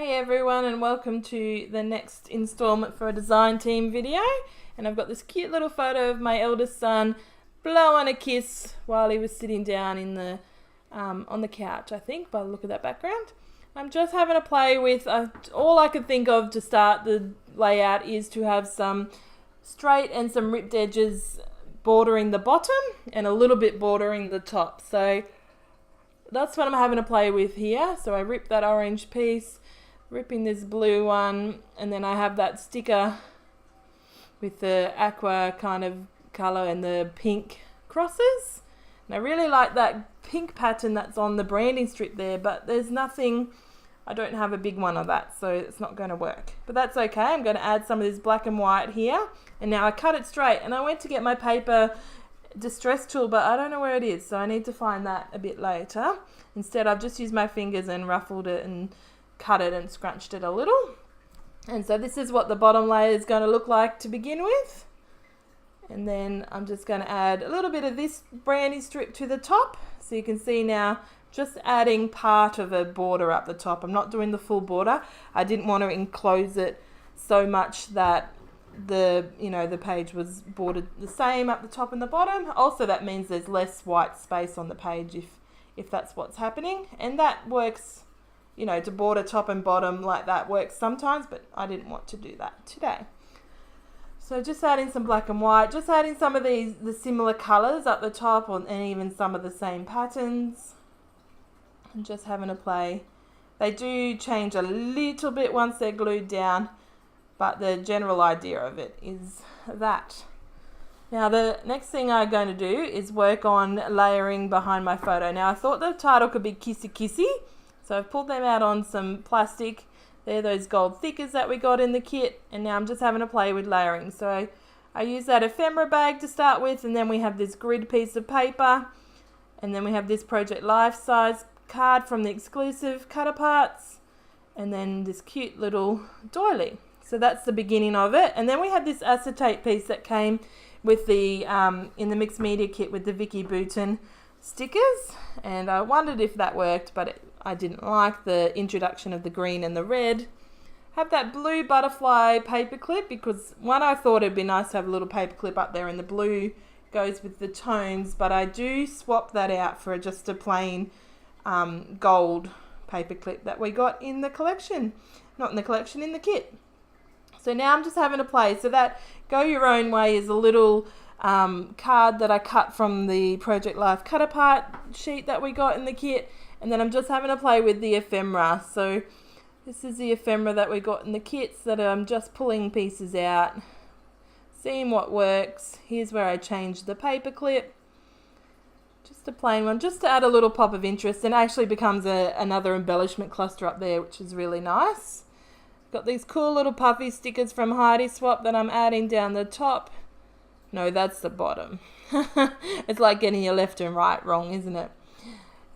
Hey everyone, and welcome to the next installment for a design team video. And I've got this cute little photo of my eldest son blowing a kiss while he was sitting down in the on the couch, I think, by the look of that background. I'm just having a play with, all I could think of to start the layout is to have some straight and some ripped edges bordering the bottom and a little bit bordering the top. So that's what I'm having to play with here. So I ripped that orange piece, ripping this blue one, and then I have that sticker with the aqua kind of colour and the pink crosses. And I really like that pink pattern that's on the branding strip there, but there's nothing, I don't have a big one of that, so it's not going to work. But that's okay. I'm going to add some of this black and white here, and now I cut it straight, and I went to get my paper distress tool, but I don't know where it is, so I need to find that a bit later. Instead, I've just used my fingers and ruffled it and cut it and scrunched it a little. And so this is what the bottom layer is going to look like to begin with. And then I'm just going to add a little bit of this branding strip to the top. So you can see now, just adding part of a border up the top. I'm not doing the full border. I didn't want to enclose it so much that the page was bordered the same up the top and the bottom. Also, that means there's less white space on the page if that's what's happening. And that works, to border top and bottom like that works sometimes, but I didn't want to do that today. So just adding some black and white, just adding some of the similar colours up the top, and even some of the same patterns, and just having a play. They do change a little bit once they're glued down, but the general idea of it is that. Now the next thing I'm going to do is work on layering behind my photo. Now I thought the title could be Kissy Kissy, so I've pulled them out on some plastic. They're those gold thickers that we got in the kit, and now I'm just having to play with layering. So I use that ephemera bag to start with, and then we have this grid piece of paper, and then we have this Project Life size card from the exclusive cut apart, and then this cute little doily. So that's the beginning of it. And then we have this acetate piece that came with the in the mixed media kit with the Vicky Bouton stickers, and I wondered if that worked, but I didn't like the introduction of the green and the red. Have that blue butterfly paper clip because I thought it'd be nice to have a little paper clip up there, and the blue goes with the tones, but I do swap that out for just a plain gold paper clip that we got in the collection. Not in the collection, in the kit. So now I'm just having a play. So that Go Your Own Way is a little card that I cut from the Project Life cut apart sheet that we got in the kit. And then I'm just having a play with the ephemera. So this is the ephemera that we got in the kits that I'm just pulling pieces out, seeing what works. Here's where I changed the paper clip. Just a plain one, just to add a little pop of interest, and actually becomes another embellishment cluster up there, which is really nice. Got these cool little puffy stickers from Heidi Swap that I'm adding down the top. No, that's the bottom. It's like getting your left and right wrong, isn't it?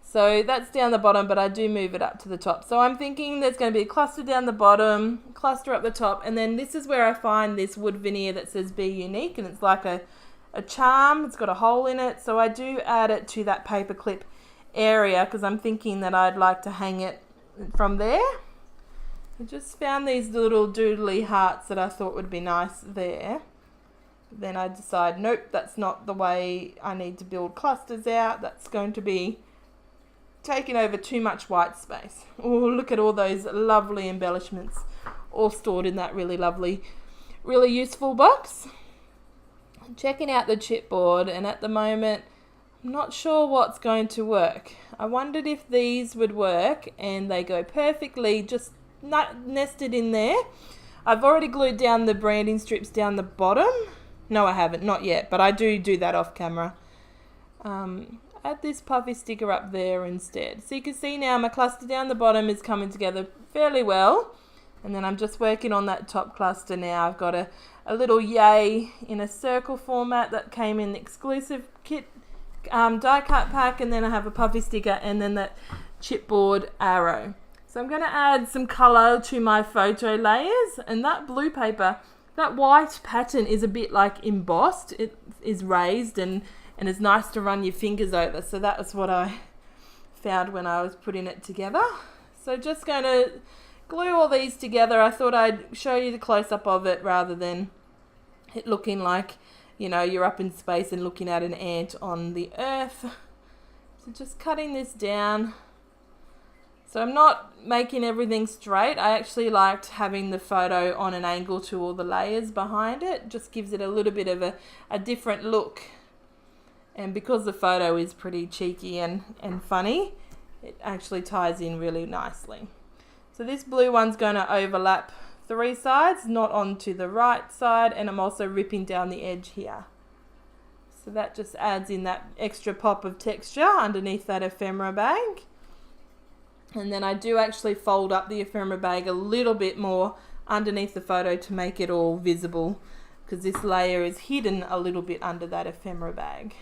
So that's down the bottom, but I do move it up to the top. So I'm thinking there's going to be a cluster down the bottom, cluster up the top, and then this is where I find this wood veneer that says Be Unique, and it's like a charm. It's got a hole in it, so I do add it to that paper clip area because I'm thinking that I'd like to hang it from there. I just found these little doodly hearts that I thought would be nice there. Then I decide, nope, that's not the way I need to build clusters out. That's going to be taking over too much white space. Oh, look at all those lovely embellishments all stored in that really lovely, really useful box. I'm checking out the chipboard, and at the moment I'm not sure what's going to work. I wondered if these would work, and they go perfectly just not nested in there. I've already glued down the branding strips down the bottom. No, I haven't, not yet, but I do that off camera. Add this puffy sticker up there instead. So you can see now my cluster down the bottom is coming together fairly well. And then I'm just working on that top cluster now. I've got a little yay in a circle format that came in the exclusive kit die cut pack, and then I have a puffy sticker and then that chipboard arrow. So I'm going to add some colour to my photo layers, and that blue paper, that white pattern is a bit like embossed. It is raised and it's nice to run your fingers over. So that was what I found when I was putting it together. So just going to glue all these together, I thought I'd show you the close-up of it rather than it looking like, you know, you're up in space and looking at an ant on the earth. So just cutting this down. So I'm not making everything straight. I actually liked having the photo on an angle to all the layers behind it. Just gives it a little bit of a different look. And because the photo is pretty cheeky and funny, it actually ties in really nicely. So this blue one's going to overlap 3 sides, not onto the right side, and I'm also ripping down the edge here. So that just adds in that extra pop of texture underneath that ephemera bag. And then I do actually fold up the ephemera bag a little bit more underneath the photo to make it all visible, because this layer is hidden a little bit under that ephemera bag.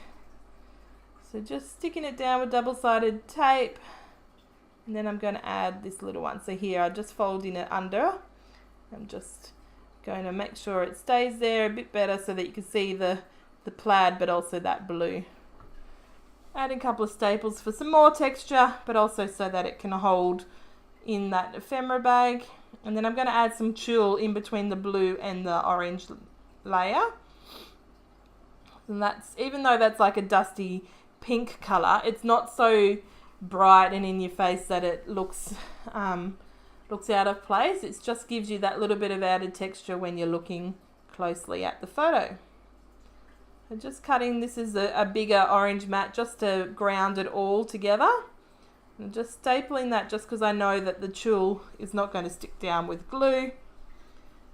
So just sticking it down with double-sided tape, and then I'm going to add this little one. So here I'm just folding it under. I'm just going to make sure it stays there a bit better so that you can see the plaid, but also that blue. Adding a couple of staples for some more texture, but also so that it can hold in that ephemera bag. And then I'm going to add some tulle in between the blue and the orange layer. And that's, even though that's like a dusty pink color, it's not so bright and in your face that it looks out of place. It just gives you that little bit of added texture when you're looking closely at the photo. So just cutting, this is a bigger orange mat just to ground it all together. And just stapling that just because I know that the tulle is not going to stick down with glue.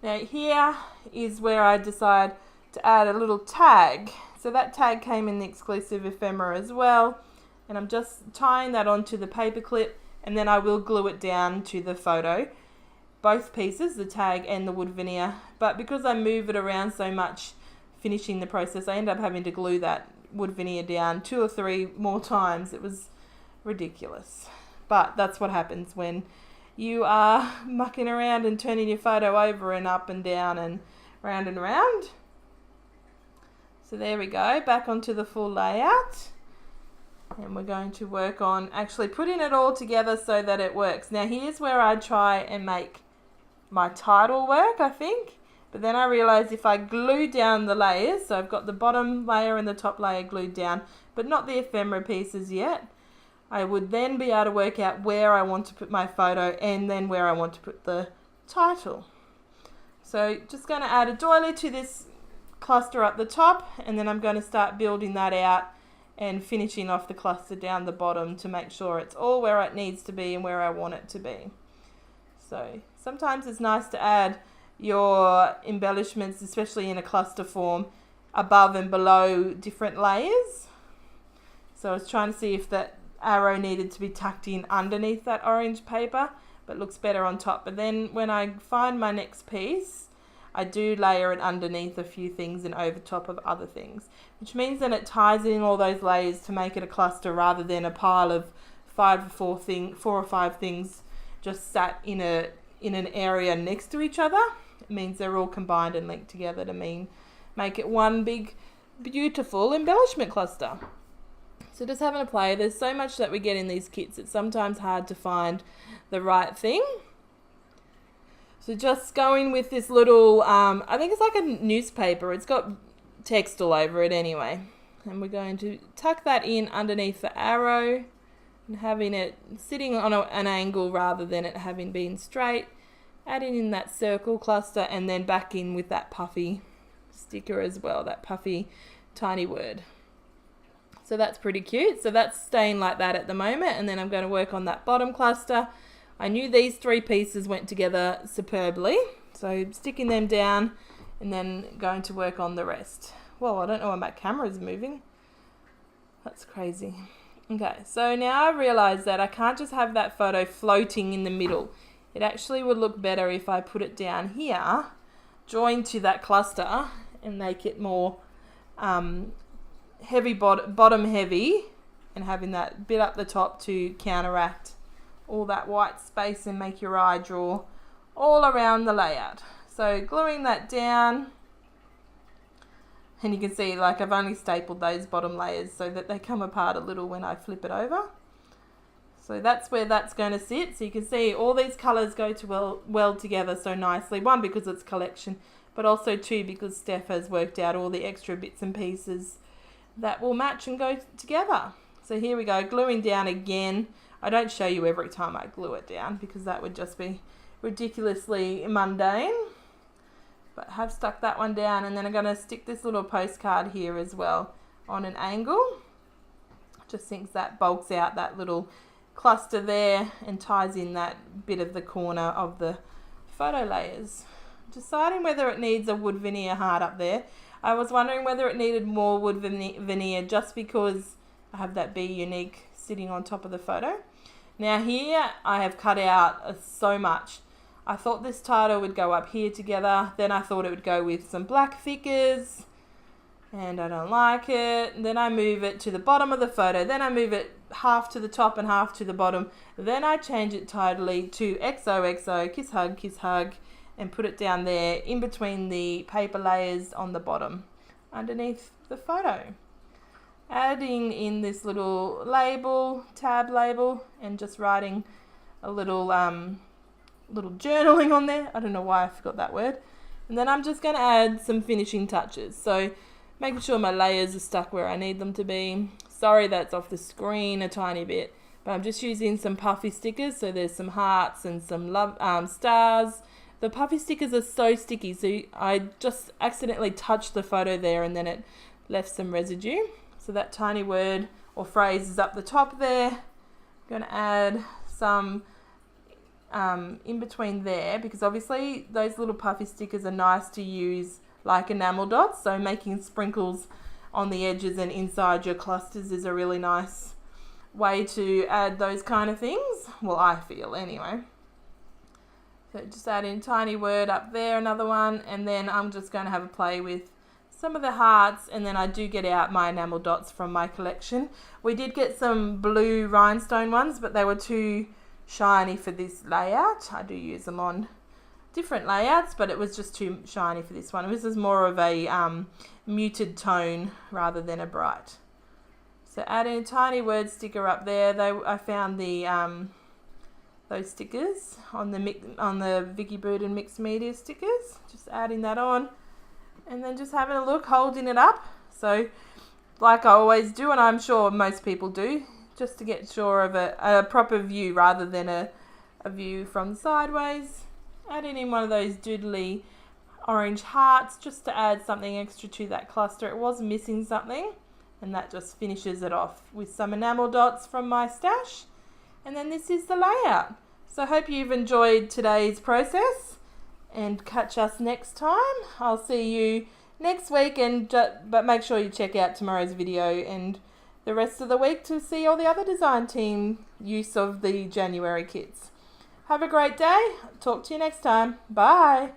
Now here is where I decide to add a little tag. So that tag came in the exclusive ephemera as well. And I'm just tying that onto the paper clip, and then I will glue it down to the photo. Both pieces, the tag and the wood veneer. But because I move it around so much finishing the process, I end up having to glue that wood veneer down 2 or 3 more times. It was ridiculous. But that's what happens when you are mucking around and turning your photo over and up and down and round and round. So there we go, back onto the full layout. And we're going to work on actually putting it all together so that it works. Now here's where I try and make my title work, I think. But then I realized if I glue down the layers, so I've got the bottom layer and the top layer glued down, but not the ephemera pieces yet, I would then be able to work out where I want to put my photo and then where I want to put the title. So just going to add a doily to this cluster up the top, and then I'm going to start building that out and finishing off the cluster down the bottom to make sure it's all where it needs to be and where I want it to be. So sometimes it's nice to add your embellishments, especially in a cluster form, above and below different layers. So I was trying to see if that arrow needed to be tucked in underneath that orange paper, but looks better on top. But then when I find my next piece, I do layer it underneath a few things and over top of other things, which means that it ties in all those layers to make it a cluster rather than a pile of 4 or 5 things just sat in an area next to each other. It means they're all combined and linked together to make it one big beautiful embellishment cluster. So just having a play, there's so much that we get in these kits, it's sometimes hard to find the right thing. So just going with this little, I think it's like a newspaper. It's got text all over it anyway. And we're going to tuck that in underneath the arrow and having it sitting on an angle rather than it having been straight. Adding in that circle cluster and then back in with that puffy sticker as well, that puffy tiny word. So that's pretty cute. So that's staying like that at the moment. And then I'm going to work on that bottom cluster. I knew these 3 pieces went together superbly, so sticking them down and then going to work on the rest. Whoa, I don't know why my camera is moving. That's crazy. Okay, so now I realize that I can't just have that photo floating in the middle. It actually would look better if I put it down here, joined to that cluster, and make it more heavy bottom heavy, and having that bit up the top to counteract all that white space and make your eye draw all around the layout. So gluing that down, and you can see like I've only stapled those bottom layers so that they come apart a little when I flip it over. So that's where that's going to sit. So you can see all these colours go to well together so nicely. One, because it's collection, but also two, because Steph has worked out all the extra bits and pieces that will match and go together. So here we go, gluing down again. I don't show you every time I glue it down because that would just be ridiculously mundane. But have stuck that one down, and then I'm going to stick this little postcard here as well on an angle. Just think that bulks out that little cluster there and ties in that bit of the corner of the photo layers. Deciding whether it needs a wood veneer heart up there. I was wondering whether it needed more wood veneer just because I have that Be Unique sitting on top of the photo. Now here I have cut out so much. I thought this title would go up here together, then I thought it would go with some black thickers, and I don't like it. And then I move it to the bottom of the photo, then I move it half to the top and half to the bottom, then I change it totally to XOXO, kiss hug, and put it down there in between the paper layers on the bottom underneath the photo. Adding in this little label, tab label, and just writing a little journaling on there. I don't know why I forgot that word. And then I'm just going to add some finishing touches. So making sure my layers are stuck where I need them to be. Sorry that's off the screen a tiny bit, but I'm just using some puffy stickers. So there's some hearts and some love stars. The puffy stickers are so sticky, so I just accidentally touched the photo there and then it left some residue. So that tiny word or phrase is up the top there. I'm going to add some in between there, because obviously those little puffy stickers are nice to use like enamel dots, so making sprinkles on the edges and inside your clusters is a really nice way to add those kind of things. Well, I feel anyway. So just add in a tiny word up there, another one, and then I'm just going to have a play with some of the hearts, and then I do get out my enamel dots from my collection. We did get some blue rhinestone ones, but they were too shiny for this layout. I do use them on different layouts, but it was just too shiny for this one. This is more of a muted tone rather than a bright. So adding a tiny word sticker up there. I found the those stickers on the Vicky Buden Mixed Media stickers. Just adding that on, and then just having a look, holding it up. So like I always do, and I'm sure most people do, just to get sure of a proper view rather than a view from sideways. Adding in one of those doodly orange hearts just to add something extra to that cluster. It was missing something, and that just finishes it off with some enamel dots from my stash. And then this is the layout. So I hope you've enjoyed today's process, and catch us next time. I'll see you next week, but make sure you check out tomorrow's video and the rest of the week to see all the other design team use of the January kits. Have a great day. Talk to you next time. Bye.